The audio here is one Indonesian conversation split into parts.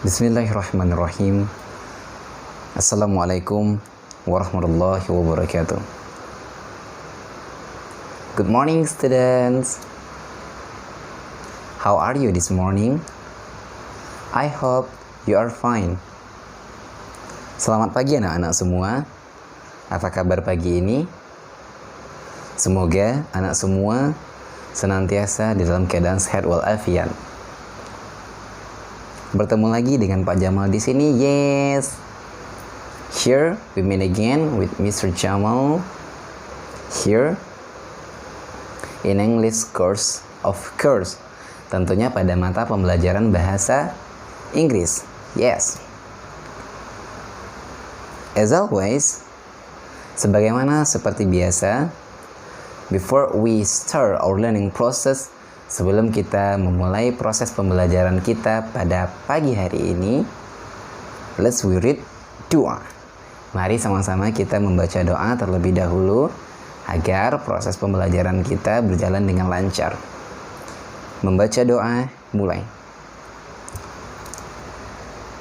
Bismillahirrahmanirrahim. Assalamualaikum warahmatullahi wabarakatuh. Good morning, students. How are you this morning? I hope you are fine. Selamat pagi anak-anak semua. Apa kabar pagi ini? Semoga anak semua senantiasa di dalam keadaan sehat walafiat. Bertemu lagi dengan Pak Jamal di sini. Yes. Here we meet again with Mr. Jamal. Here in English course, of course. Tentunya pada mata pembelajaran bahasa Inggris. Yes. As always, sebagaimana seperti biasa, before we start our learning process, sebelum kita memulai proses pembelajaran kita pada pagi hari ini, let's we read doa. Mari sama-sama kita membaca doa terlebih dahulu agar proses pembelajaran kita berjalan dengan lancar. Membaca doa, mulai.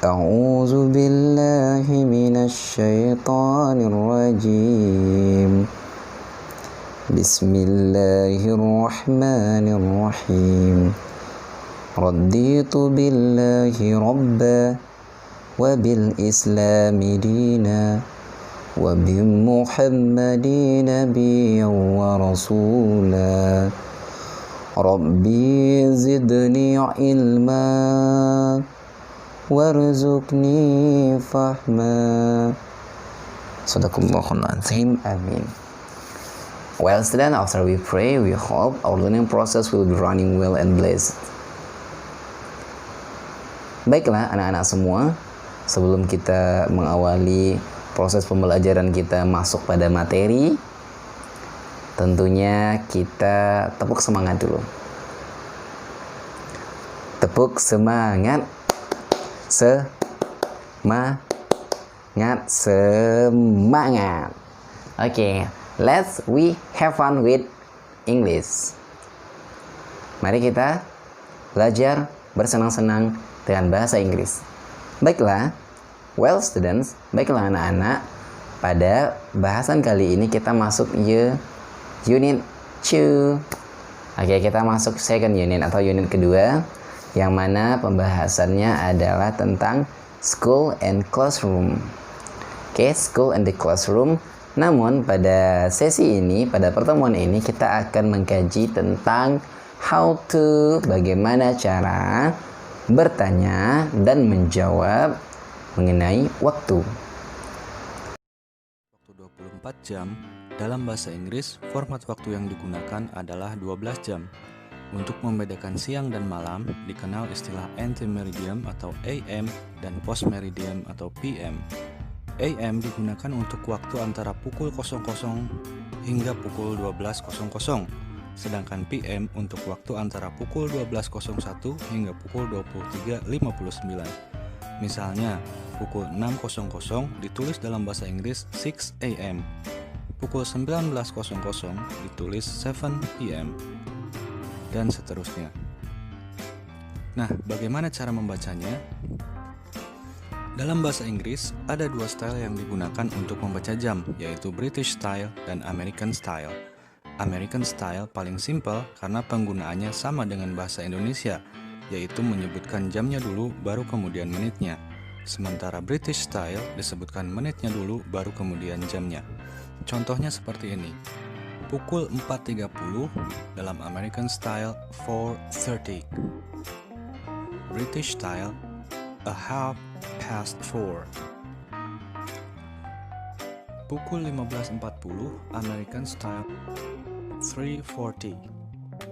A'udzu billahi minasy syaithanir rajim. Bismillahirrahmanirrahim. Raditu billahi rabba wa bil islami dina wa bi muhammadin nabiyyan wa rasula. Rabbi zidni ilma warzuqni fahma. Sadaqallahul azim. Amin. Well, students, after we pray, we hope our learning process will be running well and blessed. Baiklah anak-anak semua, sebelum kita mengawali proses pembelajaran kita masuk pada materi, tentunya kita tepuk semangat dulu. Tepuk semangat. Semangat. Oke. Let's we have fun with English. Mari kita belajar bersenang-senang dengan bahasa Inggris. Baiklah, well students, baiklah anak-anak. Pada bahasan kali ini kita masuk unit 2. Oke, kita masuk second unit atau unit kedua, yang mana pembahasannya adalah tentang school and classroom. Oke, school and the classroom. Namun pada sesi ini, pada pertemuan ini kita akan mengkaji tentang how to, bagaimana cara bertanya dan menjawab mengenai waktu. Waktu 24 jam, dalam bahasa Inggris, format waktu yang digunakan adalah 12 jam. Untuk membedakan siang dan malam, dikenal istilah antemeridian atau AM dan postmeridian atau PM. AM digunakan untuk waktu antara pukul 00 hingga pukul 12.00, sedangkan PM untuk waktu antara pukul 12.01 hingga pukul 23.59. Misalnya, pukul 6.00 ditulis dalam bahasa Inggris 6 AM, pukul 19.00 ditulis 7 PM, dan seterusnya. Nah, bagaimana cara membacanya? Dalam bahasa Inggris, ada dua style yang digunakan untuk membaca jam, yaitu British Style dan American Style. American Style paling simpel karena penggunaannya sama dengan bahasa Indonesia, yaitu menyebutkan jamnya dulu baru kemudian menitnya. Sementara British Style disebutkan menitnya dulu baru kemudian jamnya. Contohnya seperti ini. Pukul 4.30 dalam American Style 4:30. British Style a half past 4. Pukul 15.40 American Style 3:40.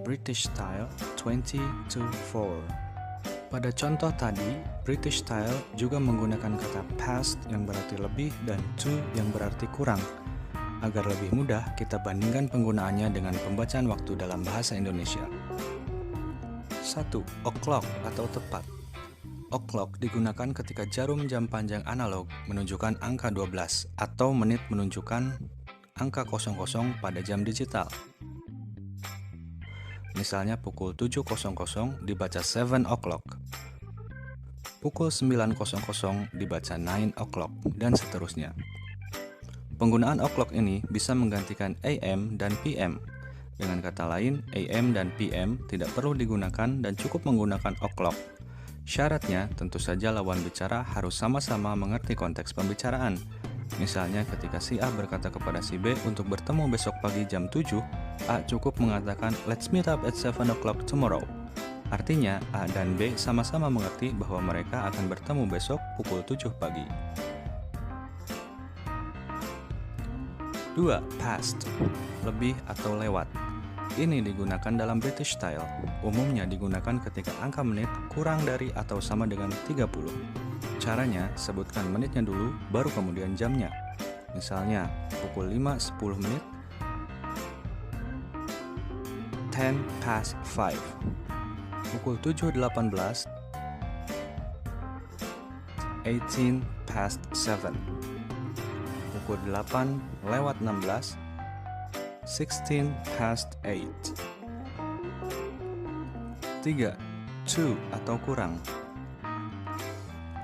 British Style 20 to 4. Pada contoh tadi, British Style juga menggunakan kata past yang berarti lebih dan to yang berarti kurang. Agar lebih mudah, kita bandingkan penggunaannya dengan pembacaan waktu dalam bahasa Indonesia. 1. O'clock atau tepat. O'clock digunakan ketika jarum jam panjang analog menunjukkan angka 12 atau menit menunjukkan angka 00 pada jam digital. Misalnya pukul 7.00 dibaca 7 o'clock. pukul 9.00 dibaca 9 o'clock, dan seterusnya. Penggunaan o'clock ini bisa menggantikan AM dan PM. Dengan kata lain, AM dan PM tidak perlu digunakan dan cukup menggunakan o'clock. Syaratnya, tentu saja lawan bicara harus sama-sama mengerti konteks pembicaraan. Misalnya ketika si A berkata kepada si B untuk bertemu besok pagi jam 7, A cukup mengatakan "Let's meet up at 7 o'clock tomorrow". Artinya, A dan B sama-sama mengerti bahwa mereka akan bertemu besok pukul 7 pagi. 2. Past, lebih atau lewat. Ini digunakan dalam British style. Umumnya digunakan ketika angka menit kurang dari atau sama dengan 30. Caranya, sebutkan menitnya dulu, baru kemudian jamnya. Misalnya, pukul 5:10 menit, 10 past 5. Pukul 7:18, 18 past 7. Pukul 8:16, 16 past 8. 3. To atau kurang.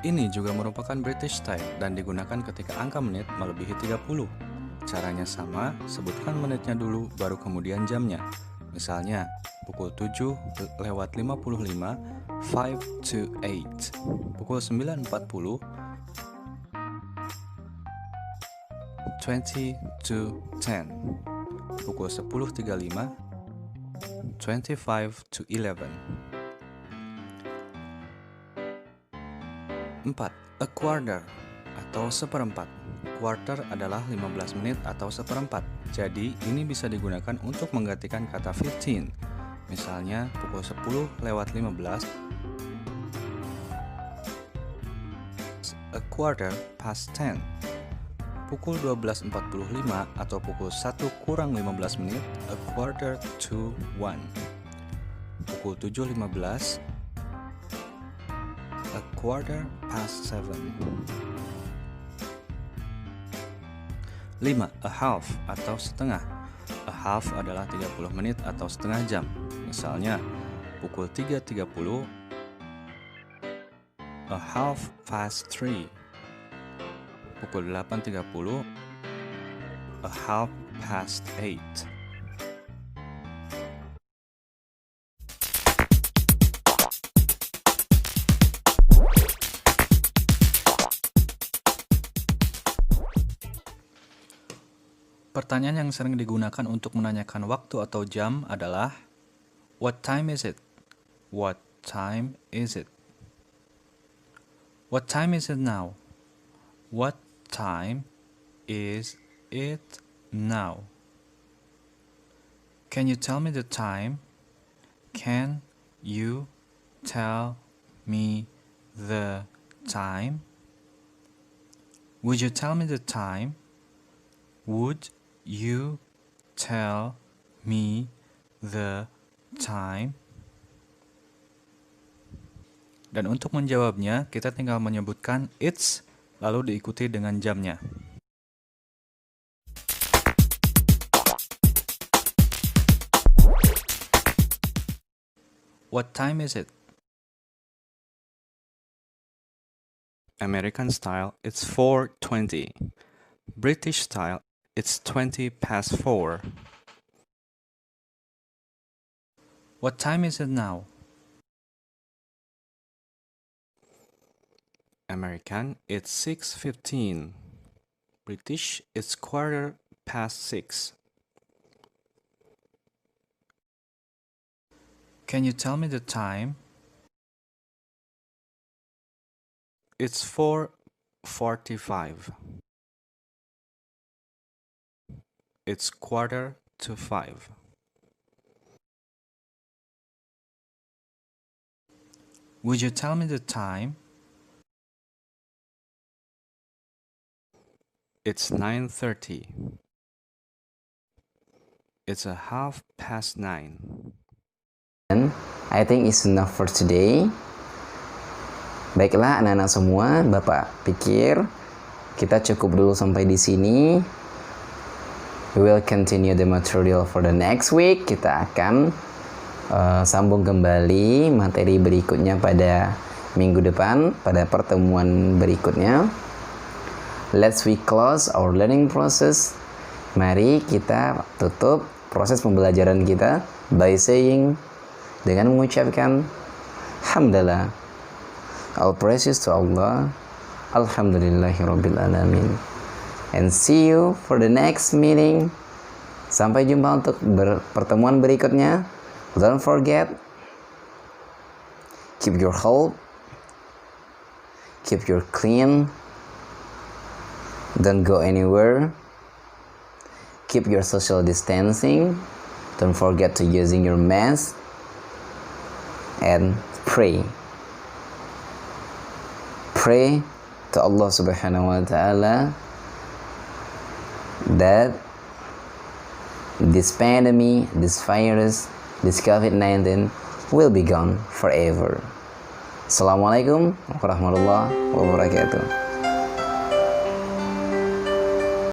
Ini juga merupakan British style dan digunakan ketika angka menit melebihi 30. Caranya sama, sebutkan menitnya dulu baru kemudian jamnya. Misalnya, pukul 7:55, 5 to 8. Pukul 9:40, 20 to 10. Pukul 10:35, 25 to 11. 4. A quarter atau seperempat. Quarter adalah 15 menit atau seperempat. Jadi, ini bisa digunakan untuk menggantikan kata 15. Misalnya, pukul 10:15, a quarter past 10. Pukul 12:45 atau pukul 1:15 menit, a quarter to 1. Pukul 7:15, a quarter past 7. 5. A half atau setengah. A half adalah 30 menit atau setengah jam. Misalnya, pukul 3:30, a half past 3. Pukul 8:30, a half past 8. Pertanyaan yang sering digunakan untuk menanyakan waktu atau jam adalah "What time is it?" What time is it? What time is it now? What time is it now? Can you tell me the time? Can you tell me the time? Would you tell me the time? Would you tell me the time? Dan untuk menjawabnya, kita tinggal menyebutkan it's, lalu diikuti dengan jamnya. What time is it? American style, it's 4:20. British style, it's 20 past 4. What time is it now? American, it's 6:15. British, it's 6:15. Can you tell me the time? It's 4:45. It's 4:45. Would you tell me the time? It's 9:30. It's 9:30. And I think it's enough for today. Baiklah anak-anak semua, Bapak pikir kita cukup dulu sampai di sini. We will continue the material for the next week. Kita akan sambung kembali materi berikutnya pada minggu depan pada pertemuan berikutnya. Let's we close our learning process. Mari kita tutup proses pembelajaran kita by saying, dengan mengucapkan hamdalah, all praises to Allah, alhamdulillahirabbil alamin. And see you for the next meeting. Sampai jumpa untuk pertemuan berikutnya. Don't forget, keep your hope, keep your clean, don't go anywhere, keep your social distancing, don't forget to using your mask, and pray to Allah subhanahu wa ta'ala that this pandemic, this virus, this COVID-19 will be gone forever. Assalamualaikum warahmatullahi wabarakatuh.